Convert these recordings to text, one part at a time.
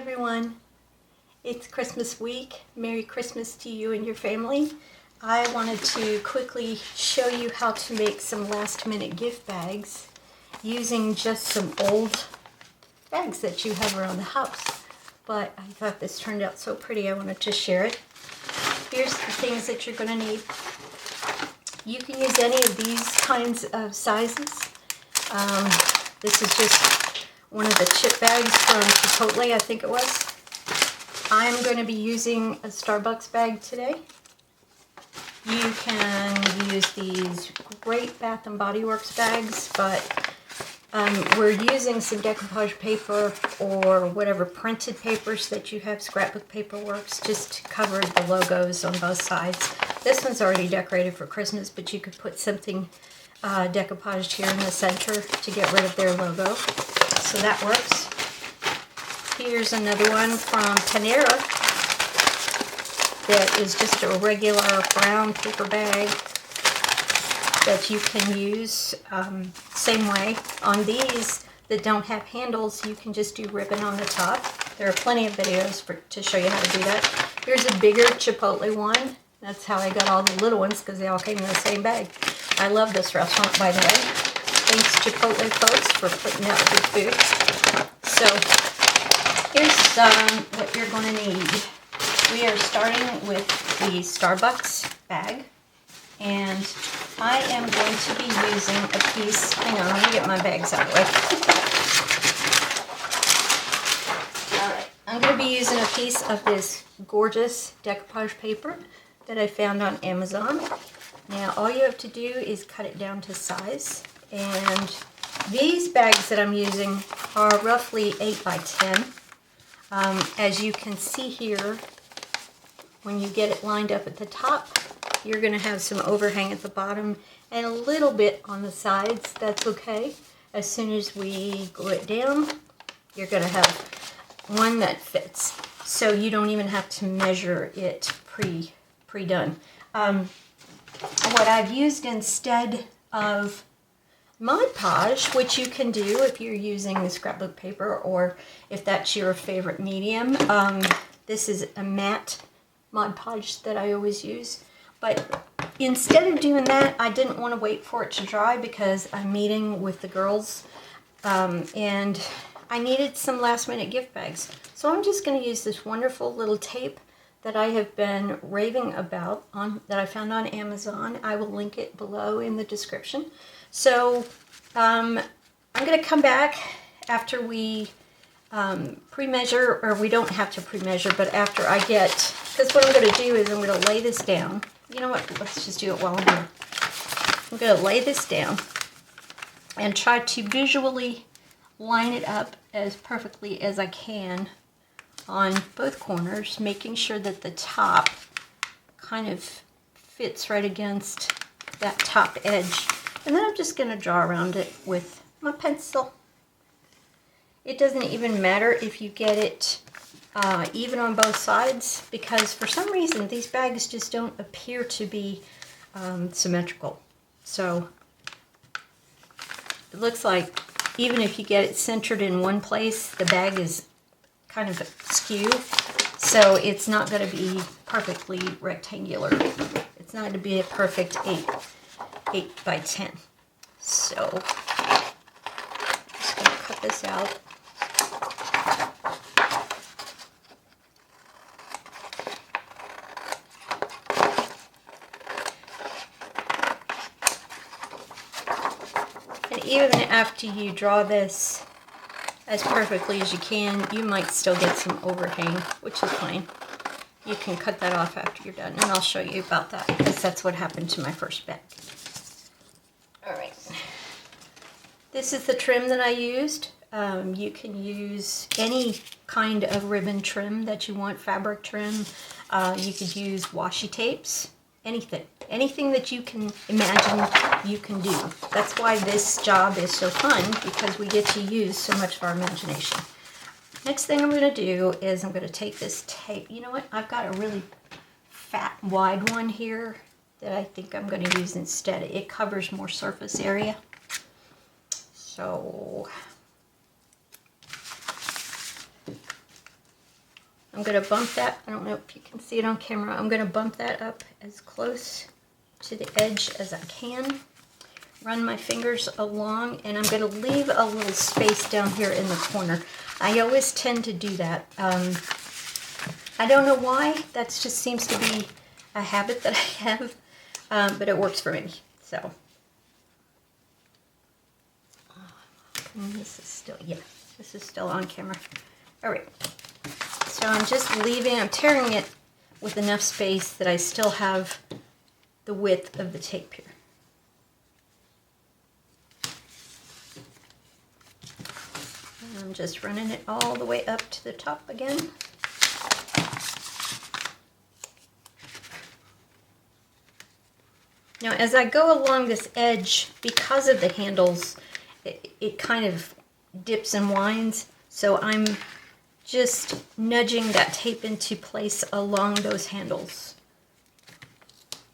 everyone. It's Christmas week. Merry Christmas to you and your family. I wanted to quickly show you how to make some last minute gift bags using just some old bags that you have around the house. But I thought this turned out so pretty I wanted to share it. Here's the things that you're going to need. You can use any of these kinds of sizes. This is just one of the chip bags from Chipotle, I think it was. I'm going to be using a Starbucks bag today. You can use these great Bath & Body Works bags, but we're using some decoupage paper or whatever printed papers that you have, scrapbook paper works, just to cover the logos on both sides. This one's already decorated for Christmas, but you could put something decoupaged here in the center to get rid of their logo. So that works. Here's another one from Panera that is just a regular brown paper bag that you can use same way. On these that don't have handles, you can just do ribbon on the top. There are plenty of videos to show you how to do that. Here's a bigger Chipotle one. That's how I got all the little ones, because they all came in the same bag. I love this restaurant, by the way. Thanks, Chipotle folks, for putting out good food. So here's what you're going to need. We are starting with the Starbucks bag, and I am going to be using a piece. Hang on, let me get my bags out of the way. Alright, I'm going to be using a piece of this gorgeous decoupage paper that I found on Amazon. Now, all you have to do is cut it down to size. And these bags that I'm using are roughly 8 by 10. As you can see here, when you get it lined up at the top, you're going to have some overhang at the bottom and a little bit on the sides. That's okay. As soon as we glue it down, you're going to have one that fits. So you don't even have to measure it pre-done. What I've used instead of Mod Podge, which you can do if you're using the scrapbook paper or if that's your favorite medium. This is a matte Mod Podge that I always use. But instead of doing that, I didn't want to wait for it to dry because I'm meeting with the girls and I needed some last minute gift bags. So I'm just going to use this wonderful little tape that I have been raving about that I found on Amazon. I will link it below in the description. So I'm going to come back after we pre-measure, or we don't have to pre-measure, but after I get, because what I'm going to do is I'm going to lay this down. You know what, let's just do it while I'm here. I'm going to lay this down and try to visually line it up as perfectly as I can on both corners, making sure that the top kind of fits right against that top edge. And then I'm just going to draw around it with my pencil. It doesn't even matter if you get it even on both sides, because for some reason these bags just don't appear to be symmetrical. So it looks like even if you get it centered in one place, the bag is kind of skew, so it's not going to be perfectly rectangular. It's not going to be a perfect 8 by 10. So I'm just going to cut this out. And even after you draw this as perfectly as you can, you might still get some overhang, which is fine. You can cut that off after you're done, and I'll show you about that, because that's what happened to my first bag. Alright, this is the trim that I used. You can use any kind of ribbon trim that you want, fabric trim. You could use washi tapes, anything that you can imagine you can do. That's why this job is so fun, because we get to use so much of our imagination. Next thing I'm going to do is I'm going to take this tape. You know what? I've got a really fat, wide one here that I think I'm going to use instead. It covers more surface area. So I'm going to bump that. I don't know if you can see it on camera. I'm going to bump that up as close to the edge as I can. Run my fingers along, and I'm going to leave a little space down here in the corner. I always tend to do that. I don't know why. That just seems to be a habit that I have, but it works for me. So, this is still, yeah, this is still on camera. All right. So I'm just leaving, I'm tearing it with enough space that I still have the width of the tape here. And I'm just running it all the way up to the top again. Now as I go along this edge, because of the handles, it kind of dips and winds, so I'm just nudging that tape into place along those handles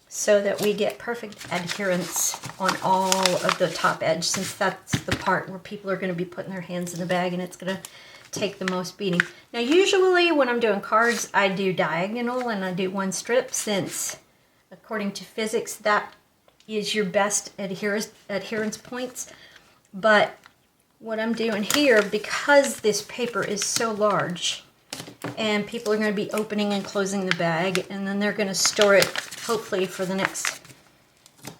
so that we get perfect adherence on all of the top edge, since that's the part where people are going to be putting their hands in the bag and it's going to take the most beating. Now usually when I'm doing cards, I do diagonal and I do one strip, since according to physics that is your best adherence points. But what I'm doing here, because this paper is so large and people are going to be opening and closing the bag, and then they're going to store it hopefully for the next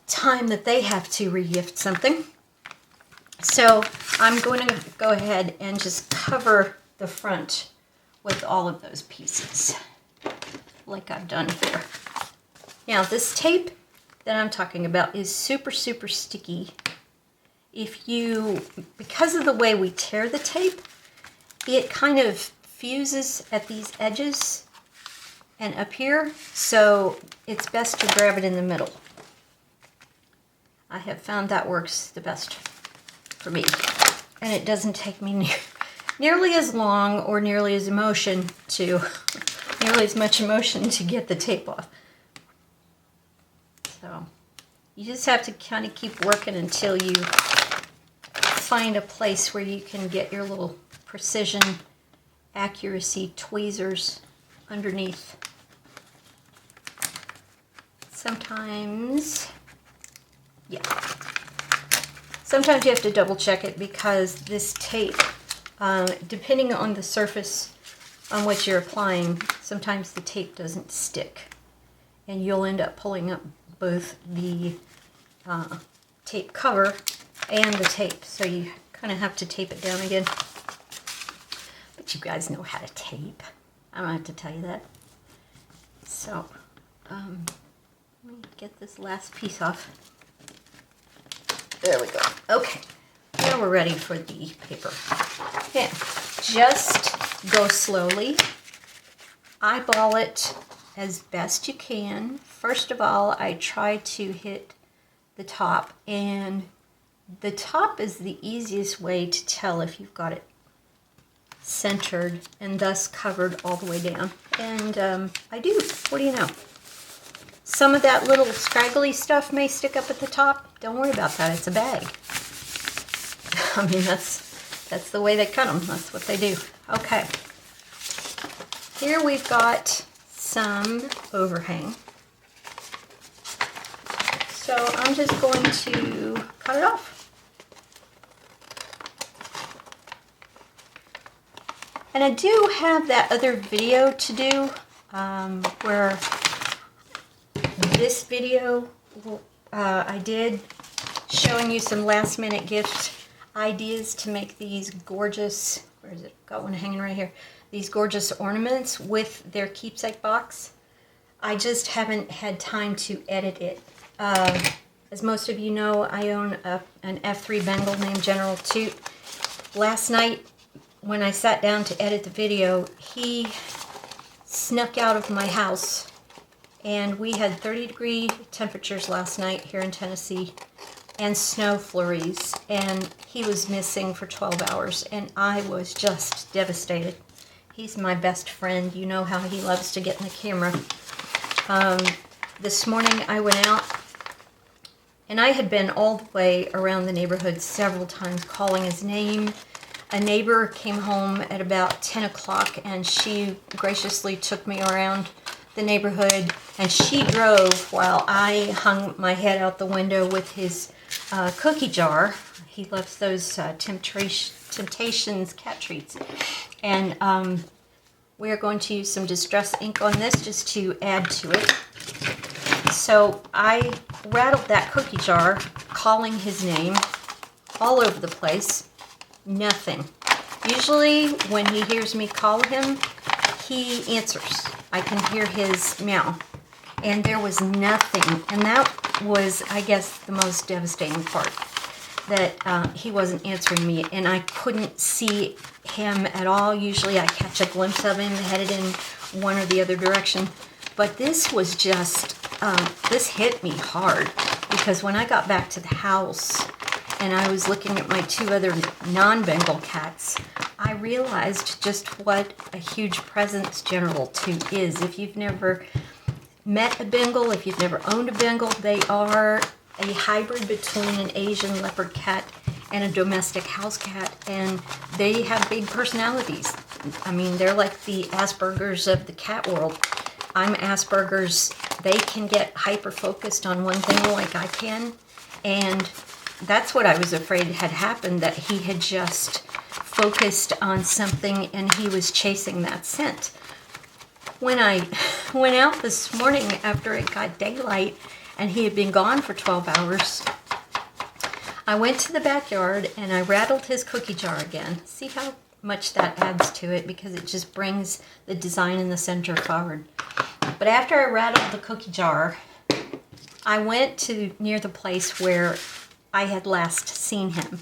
time that they have to re-gift something. So I'm going to go ahead and just cover the front with all of those pieces like I've done here. Now this tape that I'm talking about is super, super sticky. Because of the way we tear the tape, it kind of fuses at these edges and up here, so it's best to grab it in the middle. I have found that works the best for me, and it doesn't take me nearly as long or nearly as much emotion to get the tape off. So you just have to kind of keep working until you find a place where you can get your little precision accuracy tweezers underneath. Sometimes you have to double check it, because this tape, depending on the surface on which you're applying, sometimes the tape doesn't stick and you'll end up pulling up both the tape cover and the tape, so you kind of have to tape it down again. But you guys know how to tape. I don't have to tell you that. So, let me get this last piece off. There we go. Okay, now we're ready for the paper. Okay, just go slowly. Eyeball it as best you can. First of all, I try to hit the top, and the top is the easiest way to tell if you've got it centered and thus covered all the way down. And I do. What do you know? Some of that little scraggly stuff may stick up at the top. Don't worry about that. It's a bag. I mean, that's the way they cut them. That's what they do. Okay. Here we've got some overhang. So I'm just going to cut it off. And I do have that other video to do, where this video I did showing you some last minute gift ideas to make these gorgeous, where is it? Got one hanging right here. These gorgeous ornaments with their keepsake box. I just haven't had time to edit it. As most of you know, I own an F3 Bengal named General Jute. Last night, when I sat down to edit the video, he snuck out of my house, and we had 30-degree temperatures last night here in Tennessee and snow flurries, and he was missing for 12 hours, and I was just devastated. He's my best friend. You know how he loves to get in the camera. This morning I went out, and I had been all the way around the neighborhood several times calling his name. A neighbor came home at about 10 o'clock and she graciously took me around the neighborhood, and she drove while I hung my head out the window with his cookie jar. He loves those Temptations cat treats. And we are going to use some Distress ink on this just to add to it. So I rattled that cookie jar, calling his name all over the place. Nothing. Usually when he hears me call him, he answers. I can hear his meow. And there was nothing. And that was, I guess, the most devastating part. That he wasn't answering me, and I couldn't see him at all. Usually I catch a glimpse of him headed in one or the other direction. But this was just, this hit me hard, because when I got back to the house and I was looking at my two other non-Bengal cats, I realized just what a huge presence General 2 is. If you've never met a Bengal, if you've never owned a Bengal, they are a hybrid between an Asian leopard cat and a domestic house cat, and they have big personalities. I mean, they're like the Asperger's of the cat world. I'm Asperger's. They can get hyper-focused on one thing like I can, and that's what I was afraid had happened, that he had just focused on something and he was chasing that scent. When I went out this morning after it got daylight, and he had been gone for 12 hours, I went to the backyard and I rattled his cookie jar again. See how much that adds to it, because it just brings the design in the center forward. But after I rattled the cookie jar, I went to near the place where I had last seen him.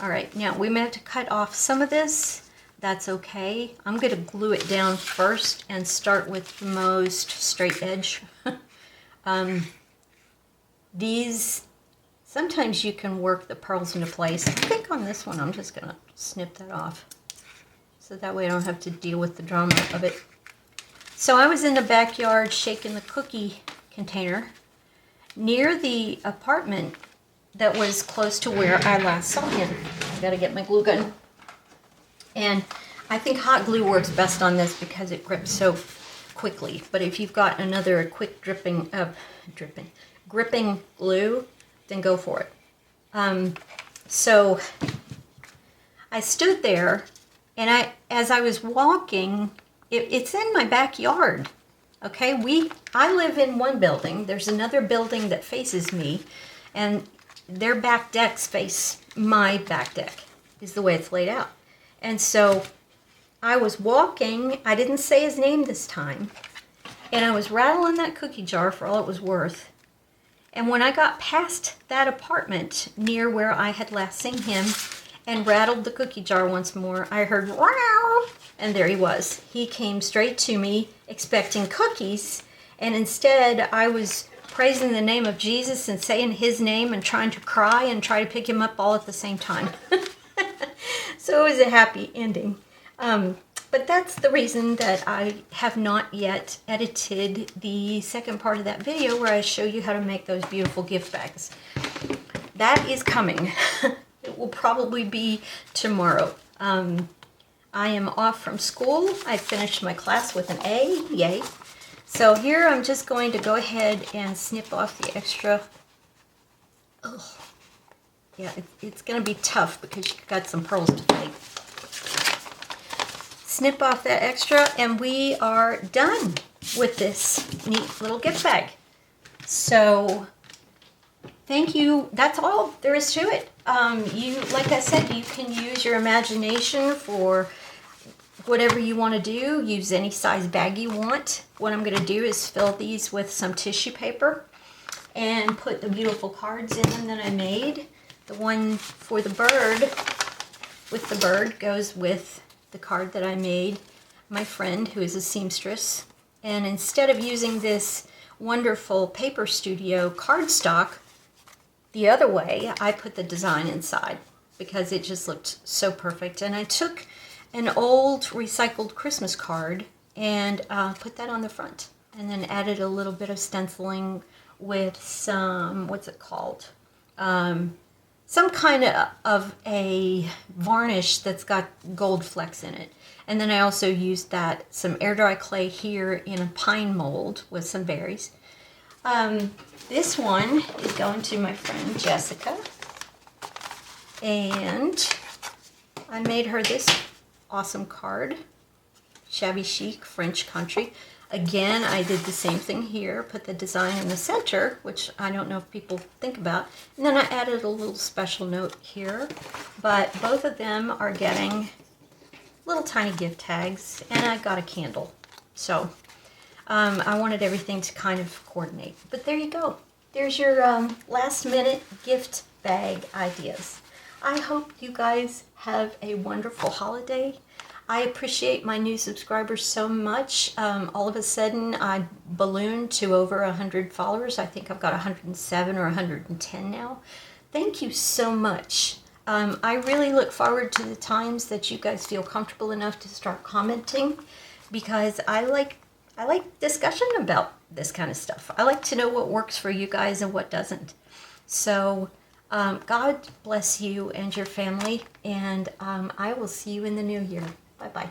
All right, now we may have to cut off some of this. That's okay. I'm going to glue it down first and start with the most straight edge. These, sometimes you can work the pearls into place. I think on this one I'm just going to snip that off, so that way I don't have to deal with the drama of it. So I was in the backyard shaking the cookie container near the apartment that was close to where I last saw him. I've got to get my glue gun. And I think hot glue works best on this because it grips so quickly. But if you've got another quick gripping glue, then go for it. So I stood there, and as I was walking, it's in my backyard. Okay, I live in one building. There's another building that faces me, and their back decks face my back deck, is the way it's laid out. And so I was walking. I didn't say his name this time, and I was rattling that cookie jar for all it was worth. And when I got past that apartment near where I had last seen him and rattled the cookie jar once more, I heard, wow, and there he was. He came straight to me expecting cookies, and instead I was praising the name of Jesus and saying his name and trying to cry and try to pick him up all at the same time. So it was a happy ending. But that's the reason that I have not yet edited the second part of that video where I show you how to make those beautiful gift bags. That is coming. It will probably be tomorrow. I am off from school. I finished my class with an A. Yay. So here I'm just going to go ahead and snip off the extra. Ugh. Yeah, it's going to be tough because you've got some pearls to fake. Snip off that extra, and we are done with this neat little gift bag. So thank you. That's all there is to it. Like I said, you can use your imagination for whatever you want to do. Use any size bag you want. What I'm going to do is fill these with some tissue paper and put the beautiful cards in them that I made. The one for the bird with the bird goes with the card that I made my friend who is a seamstress. And instead of using this wonderful Paper Studio cardstock the other way, I put the design inside because it just looked so perfect. And I took an old recycled Christmas card and put that on the front, and then added a little bit of stenciling with some, what's it called? some kind of a varnish that's got gold flecks in it. And then I also used some air dry clay here in a pine mold with some berries. This one is going to my friend Jessica. And I made her this awesome card, Shabby Chic, French Country. Again, I did the same thing here, put the design in the center, which I don't know if people think about. And then I added a little special note here. But both of them are getting little tiny gift tags, and I got a candle. So I wanted everything to kind of coordinate. But there you go. There's your last minute gift bag ideas. I hope you guys have a wonderful holiday. I appreciate my new subscribers so much. All of a sudden, I ballooned to over 100 followers. I think I've got 107 or 110 now. Thank you so much. I really look forward to the times that you guys feel comfortable enough to start commenting, because I like discussion about this kind of stuff. I like to know what works for you guys and what doesn't. So God bless you and your family, and I will see you in the new year. Bye-bye.